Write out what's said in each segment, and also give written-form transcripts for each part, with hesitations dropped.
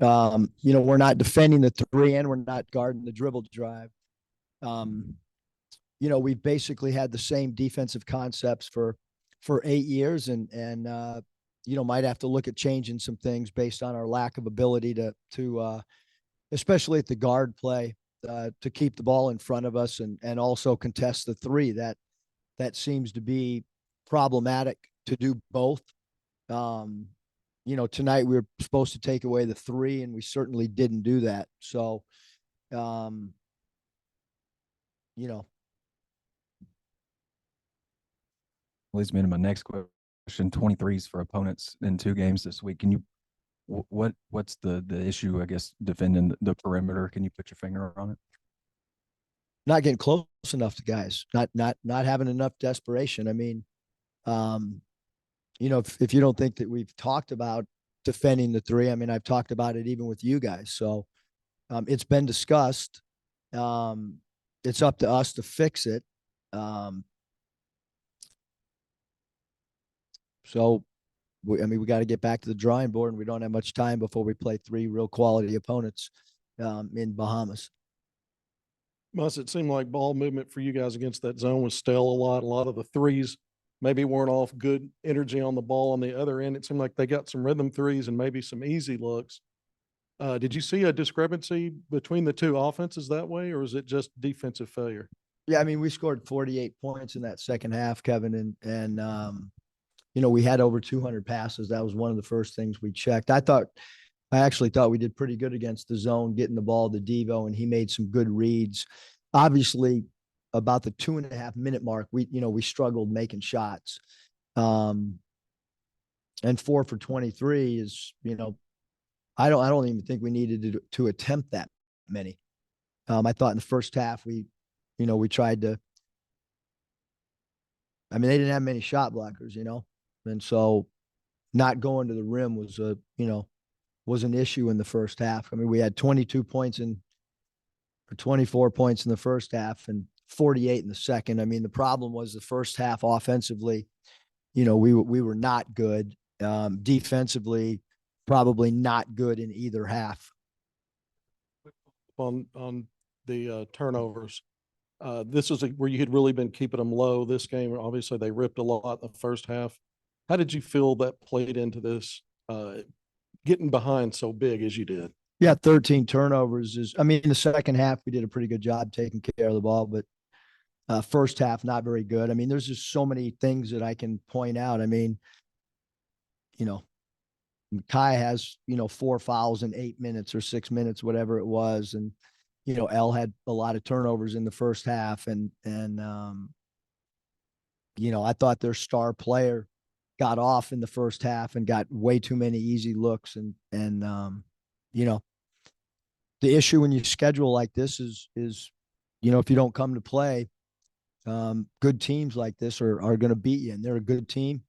We're not defending the three and we're not guarding the dribble drive. We've basically had the same defensive concepts for 8 years and might have to look at changing some things based on our lack of ability to especially at the guard play, to keep the ball in front of us and also contest the three. That seems to be problematic to do both. Tonight we were supposed to take away the three and we certainly didn't do that. So, leads me to my next question. 23s for opponents in 2 games this week. Can you, what's the issue, I guess, defending the perimeter? Can you put your finger on it? Not getting close enough to guys, not having enough desperation. I mean, if you don't think that we've talked about defending the three, I mean, I've talked about it even with you guys. So it's been discussed. It's up to us to fix it. So, we got to get back to the drawing board, and we don't have much time before we play 3 real quality opponents in Bahamas. Must it seem like ball movement for you guys against that zone was stale a lot. A lot of the threes maybe weren't off good energy on the ball on the other end. It seemed like they got some rhythm threes and maybe some easy looks. Did you see a discrepancy between the 2 offenses that way, or is it just defensive failure? Yeah, I mean, we scored 48 points in that second half, Kevin, and we had over 200 passes. That was one of the first things we checked. I actually thought we did pretty good against the zone, getting the ball to Devo, and he made some good reads. Obviously, about the 2.5-minute mark, we struggled making shots. And 4 for 23 is, I don't even think we needed to attempt that many. I thought in the first half we tried to. I mean, they didn't have many shot blockers, and so not going to the rim was an issue in the first half. I mean, we had 22 points or 24 points in the first half and 48 in the second. I mean, the problem was the first half offensively, we were not good. Defensively, probably not good in either half. On the turnovers, this was where you had really been keeping them low. This game, obviously, they ripped a lot in the first half. How did you feel that played into this, getting behind so big as you did? Yeah, 13 turnovers in the second half, we did a pretty good job taking care of the ball, but first half, not very good. I mean, there's just so many things that I can point out. I mean, Kai has, 4 fouls in 8 minutes or 6 minutes, whatever it was. And, El had a lot of turnovers in the first half. And I thought their star player got off in the first half and got way too many easy looks. And the issue when you schedule like this is, if you don't come to play, good teams like this are going to beat you, and they're a good team.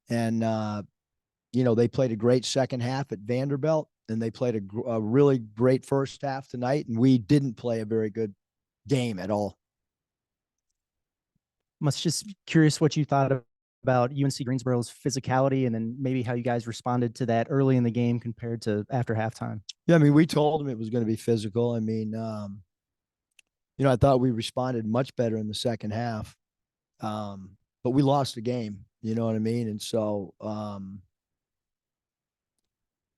And, they played a great second half at Vanderbilt, and they played a really great first half tonight, and we didn't play a very good game at all. Just curious what you thought about UNC Greensboro's physicality, and then maybe how you guys responded to that early in the game compared to after halftime. Yeah, I mean, we told them it was going to be physical. I mean, I thought we responded much better in the second half, but we lost the game. You know what I mean? And so,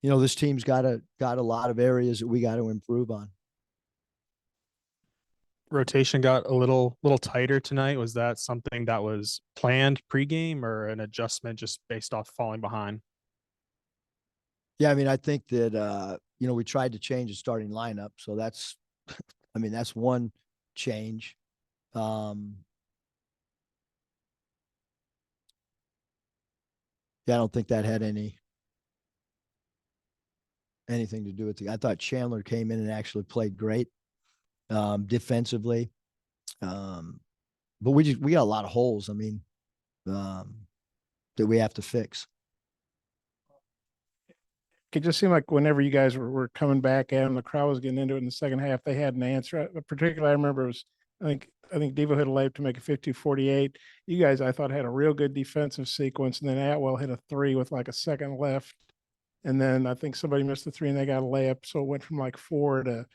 this team's got a lot of areas that we got to improve on. Rotation got a little tighter tonight. Was that something that was planned pregame or an adjustment just based off falling behind? Yeah, I mean, I think that we tried to change the starting lineup, so that's one change. Yeah, I don't think that had anything to do with it. I thought Chandler came in and actually played great defensively. But we got a lot of holes, I mean, that we have to fix. It just seemed like whenever you guys were coming back at them, the crowd was getting into it in the second half, they had an answer. Particularly, I remember it was, I think Devo hit a layup to make it 50-48. You guys, I thought, had a real good defensive sequence, and then Atwell hit a 3 with like a second left. And then I think somebody missed the three and they got a layup. So it went from like 4 to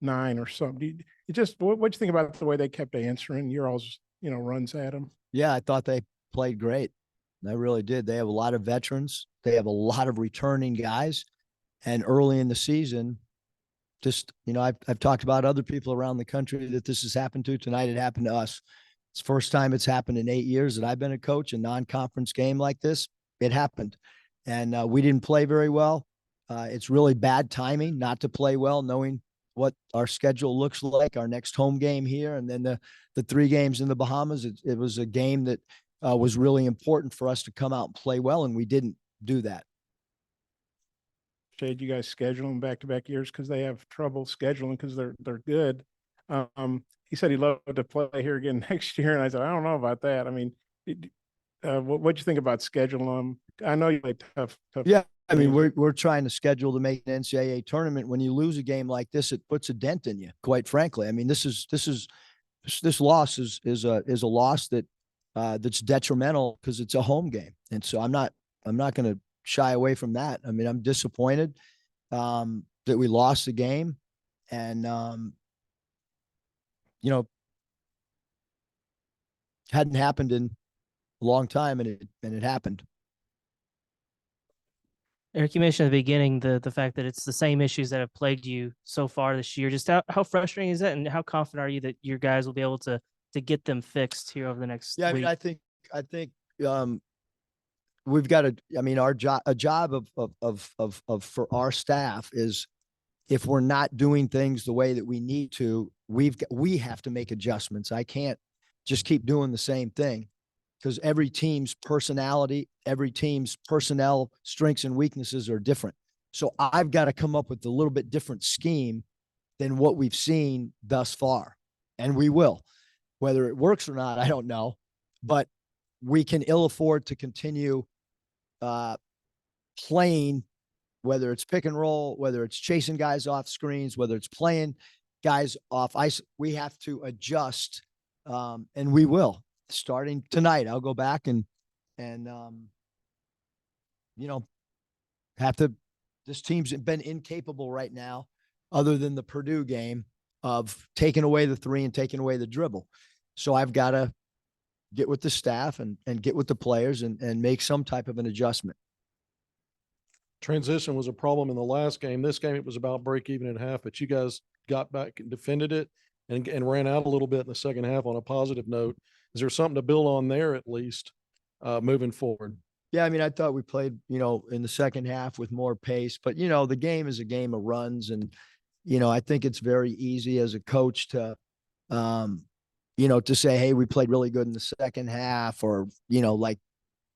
9 or something. What'd you think about the way they kept answering your all's, runs at them? Yeah, I thought they played great. They really did. They have a lot of veterans. They have a lot of returning guys. And early in the season, just, I've talked about other people around the country that this has happened to. Tonight it happened to us. It's the first time it's happened in 8 years that I've been a coach, a non-conference game like this. It happened. And we didn't play very well. It's really bad timing not to play well, knowing what our schedule looks like, our next home game here, and then the 3 games in the Bahamas. It was a game that was really important for us to come out and play well, and we didn't do that. Shade, you guys schedule them back-to-back years because they have trouble scheduling because they're good. He said he'd love to play here again next year, and I said I don't know about that. I mean, what'd you think about scheduling them? I know you play tough. Yeah, I mean, games. we're trying to schedule to make an NCAA tournament. When you lose a game like this, it puts a dent in you. Quite frankly, I mean, this loss is a loss that that's detrimental because it's a home game, and so I'm not going to shy away from that. I mean, I'm disappointed that we lost the game, and hadn't happened in a long time, and it happened. Eric, you mentioned at the beginning the fact that it's the same issues that have plagued you so far this year. Just how frustrating is that, and how confident are you that your guys will be able to get them fixed here over the next Yeah, I week? mean, I think we've got a job of for our staff is, if we're not doing things the way that we need to, we have to make adjustments. I can't just keep doing the same thing, because every team's personality, every team's personnel strengths and weaknesses are different. So I've got to come up with a little bit different scheme than what we've seen thus far. And we will. Whether it works or not, I don't know. But we can ill afford to continue playing, whether it's pick and roll, whether it's chasing guys off screens, whether it's playing guys off ice. We have to adjust, and we will. Starting tonight, I'll go back and have to. This team's been incapable right now, other than the Purdue game, of taking away the 3 and taking away the dribble. So I've got to get with the staff and get with the players and make some type of an adjustment. Transition was a problem in the last game. This game, it was about break even at half, but you guys got back and defended it and ran out a little bit in the second half on a positive note. Is there something to build on there at least moving forward? Yeah, I mean, I thought we played, in the second half with more pace, but the game is a game of runs, and I think it's very easy as a coach to, to say, hey, we played really good in the second half, or like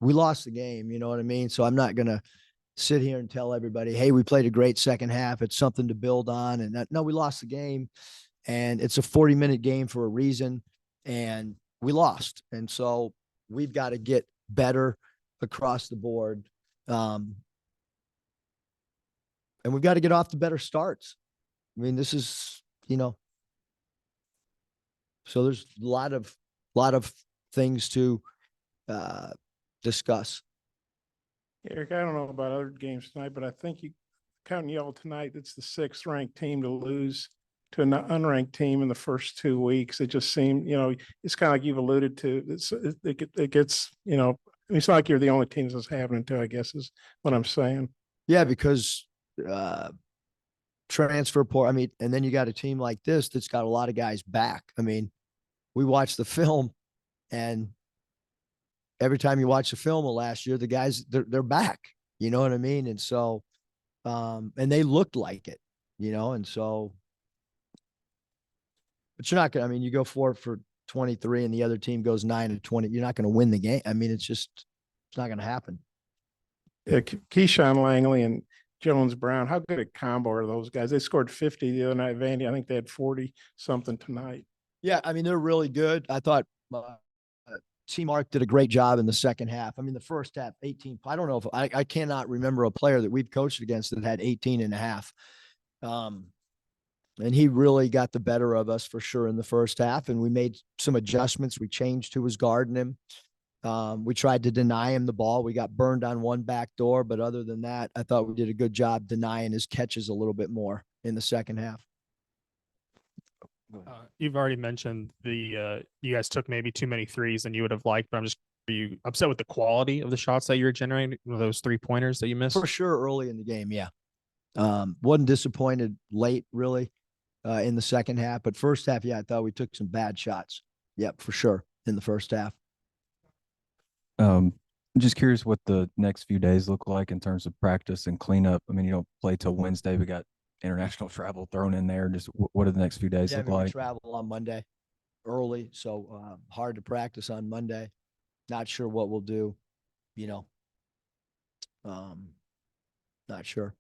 we lost the game. You know what I mean? So I'm not gonna sit here and tell everybody, hey, we played a great second half. It's something to build on, and no, we lost the game, and it's a 40-minute game for a reason, and we lost, and so we've got to get better across the board. And we've got to get off to better starts. I mean, this is, so there's a lot of things to discuss. Eric, I don't know about other games tonight, but I think counting y'all tonight, it's the 6th ranked team to lose to an unranked team in the first 2 weeks. It just seemed, it's kind of like you've alluded to. It gets, it's not like you're the only team that's happening to, I guess is what I'm saying. Yeah, because transfer port. I mean, and then you got a team like this that's got a lot of guys back. I mean, we watched the film, and every time you watch the film of last year, the guys they're back. You know what I mean? And so, and they looked like it. And so, but you're not gonna. I mean, you go for 23, and the other team goes 9-20. You're not going to win the game. I mean, it's not going to happen. Keyshawn Langley and Jones Brown, how good a combo are those guys? They scored 50 the other night. Vandy, I think they had 40 something tonight. Yeah, I mean, they're really good. I thought T. Mark did a great job in the second half. I mean, the first half, 18. I don't know if I cannot remember a player that we've coached against that had 18 and a half. And he really got the better of us for sure in the first half. And we made some adjustments. We changed who was guarding him. We tried to deny him the ball. We got burned on one back door, but other than that, I thought we did a good job denying his catches a little bit more in the second half. You've already mentioned you guys took maybe too many threes than you would have liked, but I'm just, are you upset with the quality of the shots that you were generating, those 3-pointers that you missed? For sure, early in the game, yeah. Wasn't disappointed late, really, in the second half. But first half, yeah, I thought we took some bad shots. Yep, for sure, in the first half. I'm just curious what the next few days look like in terms of practice and cleanup. I mean, you don't play till Wednesday. We got international travel thrown in there. Just what do the next few days Yeah, I look mean, we like? travel on Monday early, so hard to practice on Monday. Not sure what we'll do, you know. Not sure.